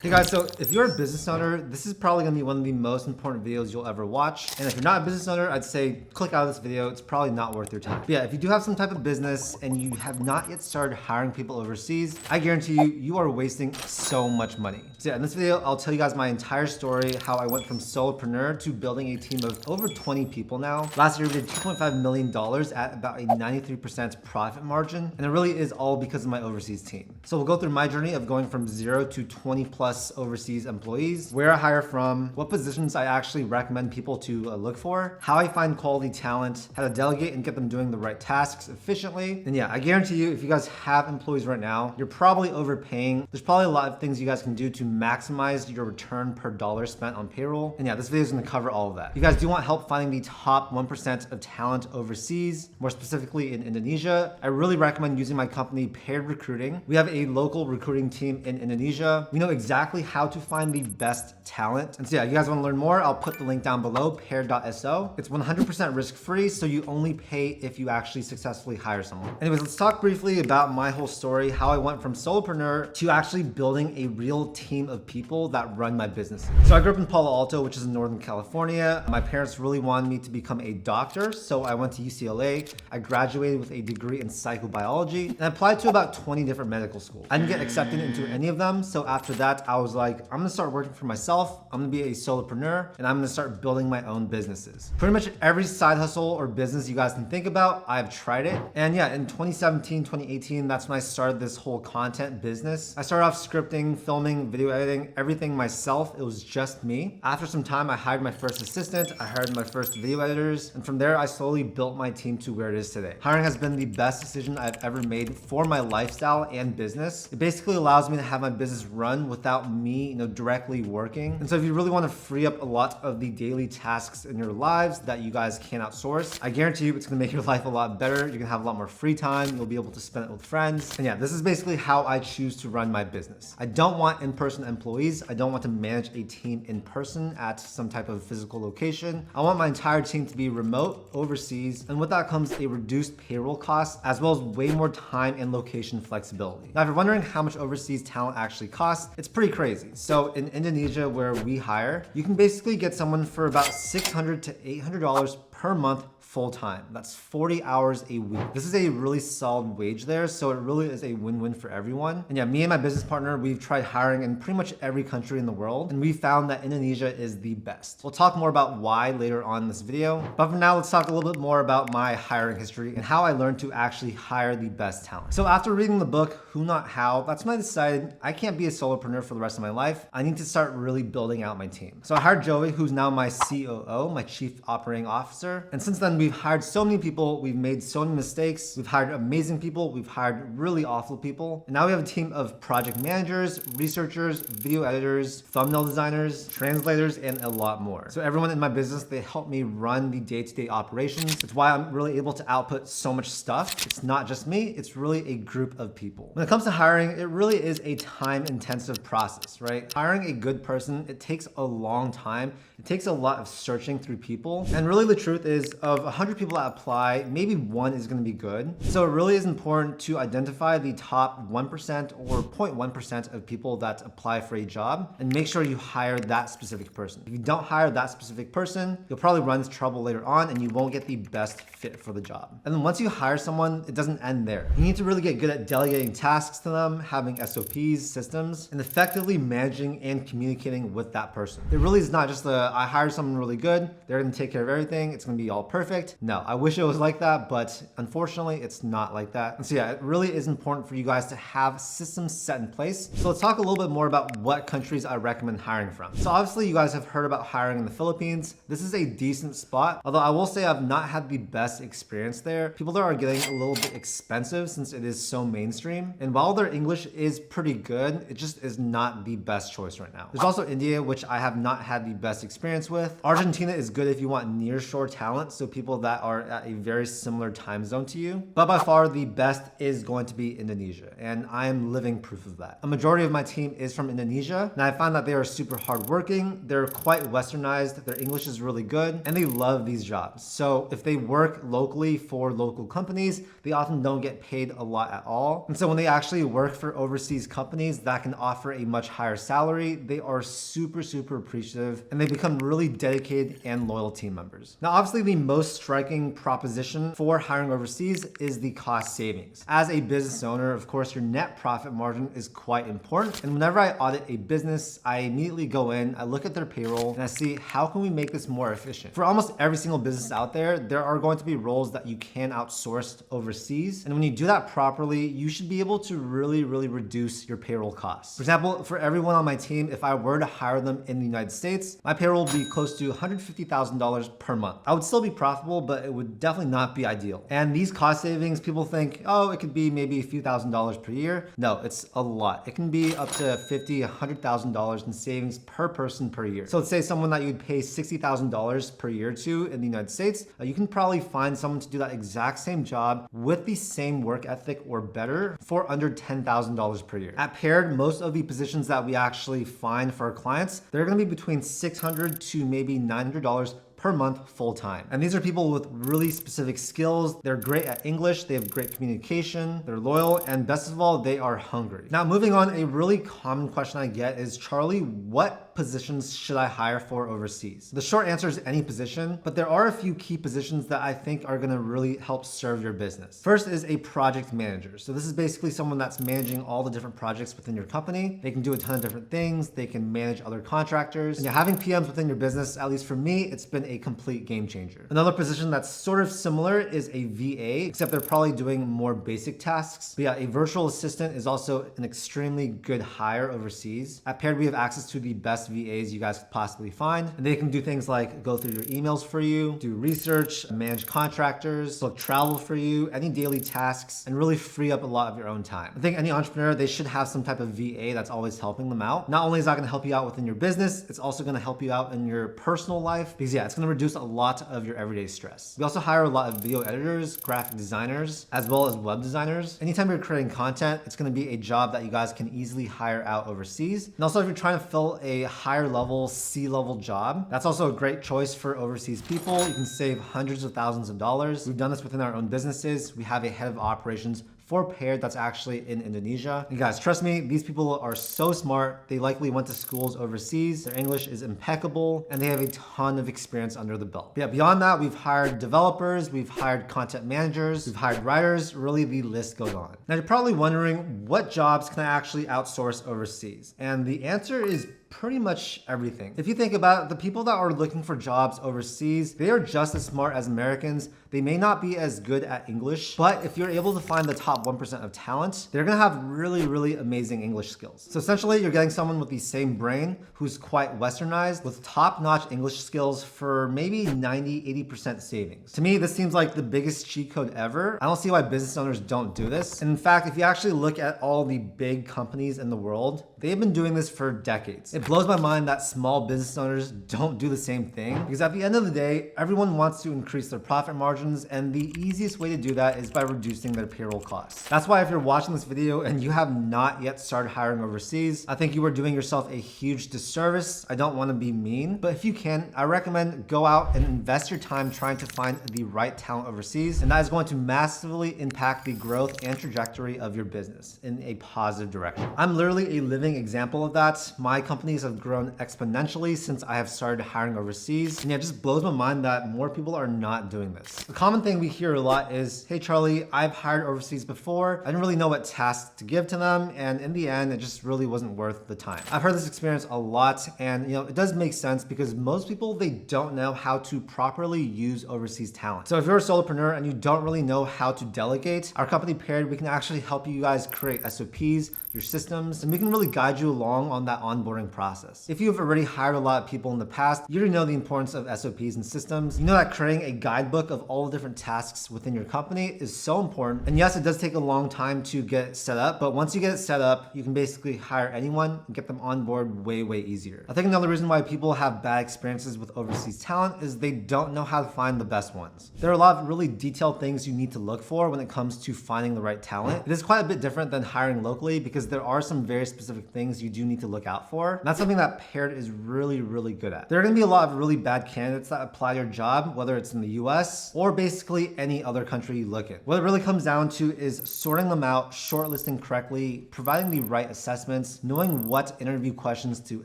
Hey guys, so if you're a business owner, this is probably gonna be one of the most important videos you'll ever watch. And if you're not a business owner, I'd say click out of this video. It's probably not worth your time. But yeah, if you do have some type of business and you have not yet started hiring people overseas, I guarantee you, you are wasting so much money. So yeah, in this video, I'll tell you guys my entire story, how I went from solopreneur to building a team of over 20 people now. Last year, we did $2.5 million at about a 93% profit margin. And it really is all because of my overseas team. So we'll go through my journey of going from 0 to 20 plus overseas employees, where I hire from, what positions I actually recommend people to look for, how I find quality talent, how to delegate and get them doing the right tasks efficiently. And yeah, I guarantee you, if you guys have employees right now, you're probably overpaying. There's probably a lot of things you guys can do to maximize your return per dollar spent on payroll. And yeah, this video is gonna cover all of that. If you guys do want help finding the top 1% of talent overseas, more specifically in Indonesia, I really recommend using my company, Paired Recruiting. We have a local recruiting team in Indonesia. We know exactly how to find the best talent. And so yeah, you guys want to learn more, I'll put the link down below, paired.so. It's 100% risk-free, so you only pay if you actually successfully hire someone. Anyways, let's talk briefly about my whole story, how I went from solopreneur to actually building a real team of people that run my business. So I grew up in Palo Alto, which is in Northern California. My parents really wanted me to become a doctor, so I went to UCLA. I graduated with a degree in psychobiology and applied to about 20 different medical schools. I didn't get accepted into any of them, so after that, I was like, I'm gonna start working for myself. I'm gonna be a solopreneur and I'm gonna start building my own businesses. Pretty much every side hustle or business you guys can think about, I've tried it. And yeah, in 2017, 2018, that's when I started this whole content business. I started off scripting, filming, video editing, everything myself. It was just me. After some time, I hired my first assistant. I hired my first video editors. And from there, I slowly built my team to where it is today. Hiring has been the best decision I've ever made for my lifestyle and business. It basically allows me to have my business run without me, directly working. And so if you really want to free up a lot of the daily tasks in your lives that you guys can outsource, I guarantee you it's going to make your life a lot better. You're going to have a lot more free time. You'll be able to spend it with friends. And yeah, this is basically how I choose to run my business. I don't want in-person employees. I don't want to manage a team in person at some type of physical location. I want my entire team to be remote, overseas, and with that comes a reduced payroll cost, as well as way more time and location flexibility. Now, if you're wondering how much overseas talent actually costs, it's pretty crazy. So in Indonesia, where we hire, you can basically get someone for about $600 to $800 per month full-time. That's 40 hours a week. This is a really solid wage there, so it really is a win-win for everyone. And yeah, me and my business partner, we've tried hiring in pretty much every country in the world, and we found that Indonesia is the best. We'll talk more about why later on in this video, but for now, let's talk a little bit more about my hiring history and how I learned to actually hire the best talent. So after reading the book, Who Not How, that's when I decided I can't be a solopreneur for the rest of my life. I need to start really building out my team. So I hired Joey, who's now my COO, my Chief Operating Officer. And since then, we've hired so many people, we've made so many mistakes, we've hired amazing people, we've hired really awful people. And now we have a team of project managers, researchers, video editors, thumbnail designers, translators, and a lot more. So everyone in my business, they help me run the day-to-day operations. It's why I'm really able to output so much stuff. It's not just me, it's really a group of people. When it comes to hiring, it really is a time-intensive process, right? Hiring a good person, it takes a long time. It takes a lot of searching through people. And really the truth is, of 100 people that apply, maybe one is gonna be good. So it really is important to identify the top 1% or 0.1% of people that apply for a job and make sure you hire that specific person. If you don't hire that specific person, you'll probably run into trouble later on and you won't get the best fit for the job. And then once you hire someone, it doesn't end there. You need to really get good at delegating tasks to them, having SOPs, systems, and effectively managing and communicating with that person. It really is not just I hired someone really good, they're gonna take care of everything, it's gonna be all perfect. No, I wish it was like that, but unfortunately, it's not like that. And so yeah, it really is important for you guys to have systems set in place. So let's talk a little bit more about what countries I recommend hiring from. So obviously you guys have heard about hiring in the Philippines. This is a decent spot, although I will say I've not had the best experience there. People there are getting a little bit expensive since it is so mainstream. And while their English is pretty good, it just is not the best choice right now. There's also India, which I have not had the best experience experience with. Argentina is good if you want nearshore talent, so people that are at a very similar time zone to you. But by far the best is going to be Indonesia, and I am living proof of that. A majority of my team is from Indonesia, and I find that they are super hardworking, they're quite westernized, their English is really good, and they love these jobs. So if they work locally for local companies, they often don't get paid a lot at all. And so when they actually work for overseas companies that can offer a much higher salary, they are super appreciative, and they become really dedicated and loyal team members. Now, obviously the most striking proposition for hiring overseas is the cost savings. As a business owner, of course, your net profit margin is quite important. And whenever I audit a business, I immediately go in, I look at their payroll, and I see how can we make this more efficient. For almost every single business out there, there are going to be roles that you can outsource overseas. And when you do that properly, you should be able to really reduce your payroll costs. For example, for everyone on my team, if I were to hire them in the United States, my payroll would be close to $150,000 per month. I would still be profitable, but it would definitely not be ideal. And these cost savings, people think, oh, it could be maybe a few $1,000s per year. No, it's a lot. It can be up to $50,000, $100,000 in savings per person per year. So let's say someone that you'd pay $60,000 per year to in the United States, you can probably find someone to do that exact same job with the same work ethic or better for under $10,000 per year. At Paired, most of the positions that we actually find for our clients, they're going to be between $600 to maybe $900 per month full time. And these are people with really specific skills. They're great at English, they have great communication, they're loyal, and best of all, they are hungry. Now, moving on, a really common question I get is, Charlie, what positions should I hire for overseas? The short answer is any position, but there are a few key positions that I think are gonna really help serve your business. First is a project manager. So this is basically someone that's managing all the different projects within your company. They can do a ton of different things. They can manage other contractors. And having PMs within your business, at least for me, it's been a complete game changer. Another position that's sort of similar is a VA, except they're probably doing more basic tasks. But yeah, a virtual assistant is also an extremely good hire overseas. At Paired, we have access to the best VAs you guys could possibly find, and they can do things like go through your emails for you, do research, manage contractors, book travel for you, any daily tasks, and really free up a lot of your own time. I think any entrepreneur, they should have some type of VA that's always helping them out. Not only is that going to help you out within your business, it's also going to help you out in your personal life, because yeah, it's going to reduce a lot of your everyday stress. We also hire a lot of video editors, graphic designers, as well as web designers. Anytime you're creating content, it's going to be a job that you guys can easily hire out overseas. And also, if you're trying to fill a higher level, C-level job, that's also a great choice for overseas people. You can save hundreds of thousands of dollars. We've done this within our own businesses. We have a head of operations for Paired that's actually in Indonesia. And guys, trust me, these people are so smart. They likely went to schools overseas. Their English is impeccable, and they have a ton of experience under the belt. But yeah, beyond that, we've hired developers, we've hired content managers, we've hired writers, really the list goes on. Now you're probably wondering, what jobs can I actually outsource overseas? And the answer is pretty much everything. If you think about it, the people that are looking for jobs overseas, they are just as smart as Americans. They may not be as good at English, but if you're able to find the top 1% of talent, they're gonna have really amazing English skills. So essentially, you're getting someone with the same brain who's quite westernized with top-notch English skills for maybe 90-80% savings. To me, this seems like the biggest cheat code ever. I don't see why business owners don't do this. And in fact, if you actually look at all the big companies in the world, they've been doing this for decades. It blows my mind that small business owners don't do the same thing, because at the end of the day, everyone wants to increase their profit margins, and the easiest way to do that is by reducing their payroll costs. That's why if you're watching this video and you have not yet started hiring overseas, I think you are doing yourself a huge disservice. I don't want to be mean, but if you can, I recommend go out and invest your time trying to find the right talent overseas, and that is going to massively impact the growth and trajectory of your business in a positive direction. I'm literally a living example of that. My companies have grown exponentially since I have started hiring overseas. And yeah, it just blows my mind that more people are not doing this. The common thing we hear a lot is, hey Charlie, I've hired overseas before. I didn't really know what tasks to give to them, and in the end, it just really wasn't worth the time. I've heard this experience a lot, and it does make sense because most people, they don't know how to properly use overseas talent. So if you're a solopreneur and you don't really know how to delegate, our company Paired, we can actually help you guys create SOPs, your systems, and we can really guide you along on that onboarding process. If you've already hired a lot of people in the past, you already know the importance of SOPs and systems. You know that creating a guidebook of all the different tasks within your company is so important. And yes, it does take a long time to get set up, but once you get it set up, you can basically hire anyone and get them on board way easier. I think another reason why people have bad experiences with overseas talent is they don't know how to find the best ones. There are a lot of really detailed things you need to look for when it comes to finding the right talent. It is quite a bit different than hiring locally because there are some very specific things you do need to look out for. And that's something that Paired is really good at. There are going to be a lot of really bad candidates that apply to your job, whether it's in the US or basically any other country you look at. What it really comes down to is sorting them out, shortlisting correctly, providing the right assessments, knowing what interview questions to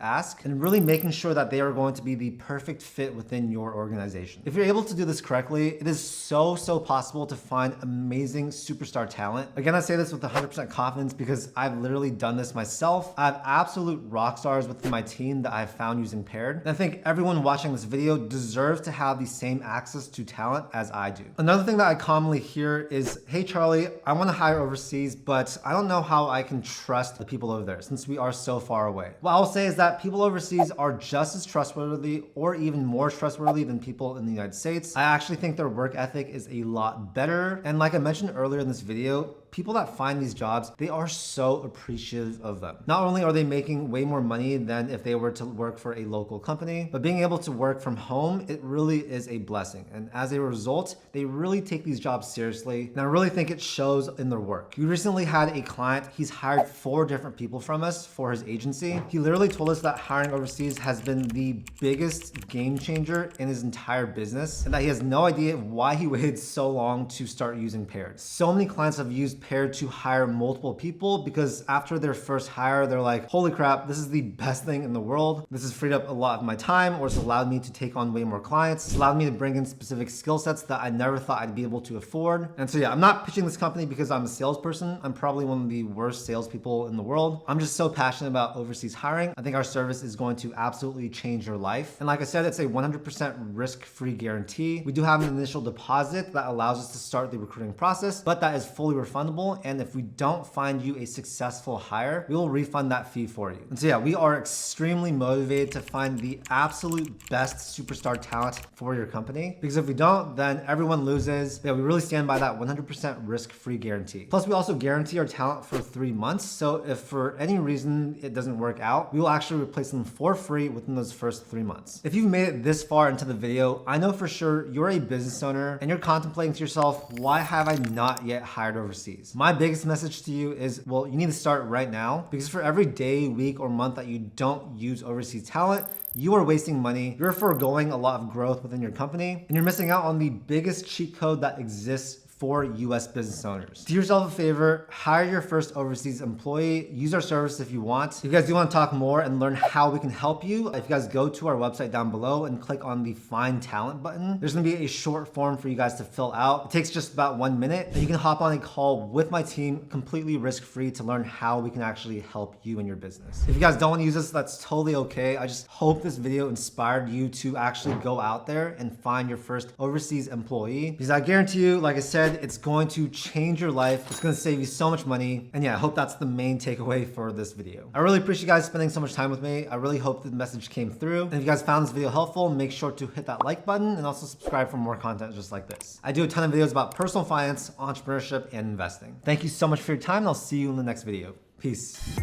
ask, and really making sure that they are going to be the perfect fit within your organization. If you're able to do this correctly, it is so possible to find amazing superstar talent. Again, I say this with 100% confidence because I've literally done this myself. I have absolute rock stars within my team that I've found using Paired. And I think everyone watching this video deserves to have the same access to talent as I do. Another thing that I commonly hear is, hey Charlie, I want to hire overseas, but I don't know how I can trust the people over there since we are so far away. What I'll say is that people overseas are just as trustworthy or even more trustworthy than people in the United States. I actually think their work ethic is a lot better. And like I mentioned earlier in this video, people that find these jobs, they are so appreciative of them. Not only are they making way more money than if they were to work for a local company, but being able to work from home, it really is a blessing. And as a result, they really take these jobs seriously. And I really think it shows in their work. We recently had a client, he's hired 4 different people from us for his agency. He literally told us that hiring overseas has been the biggest game changer in his entire business and that he has no idea why he waited so long to start using Paired. So many clients have used Paired to hire multiple people because after their first hire, they're like, holy crap, this is the best thing in the world. This has freed up a lot of my time, or it's allowed me to take on way more clients. It's allowed me to bring in specific skill sets that I never thought I'd be able to afford. And so yeah, I'm not pitching this company because I'm a salesperson. I'm probably one of the worst salespeople in the world. I'm just so passionate about overseas hiring. I think our service is going to absolutely change your life. And like I said, it's a 100% risk-free guarantee. We do have an initial deposit that allows us to start the recruiting process, but that is fully refundable. And if we don't find you a successful hire, we will refund that fee for you. And so yeah, we are extremely motivated to find the absolute best superstar talent for your company, because if we don't, then everyone loses. Yeah, we really stand by that 100% risk-free guarantee. Plus, we also guarantee our talent for 3 months. So if for any reason it doesn't work out, we will actually replace them for free within those first 3 months. If you've made it this far into the video, I know for sure you're a business owner and you're contemplating to yourself, why have I not yet hired overseas? My biggest message to you is, well, you need to start right now, because for every day, week, or month that you don't use overseas talent, you are wasting money, you're foregoing a lot of growth within your company, and you're missing out on the biggest cheat code that exists for US business owners. Do yourself a favor, hire your first overseas employee, use our service if you want. If you guys do want to talk more and learn how we can help you, if you guys go to our website down below and click on the Find Talent button, there's gonna be a short form for you guys to fill out. It takes just about 1 minute, and you can hop on a call with my team completely risk-free to learn how we can actually help you in your business. If you guys don't want to use this, that's totally okay. I just hope this video inspired you to actually go out there and find your first overseas employee, because I guarantee you, like I said, it's going to change your life. It's going to save you so much money. And yeah, I hope that's the main takeaway for this video. I really appreciate you guys spending so much time with me. I really hope the message came through. And if you guys found this video helpful, make sure to hit that like button and also subscribe for more content just like this. I do a ton of videos about personal finance, entrepreneurship, and investing. Thank you so much for your time, and I'll see you in the next video. Peace.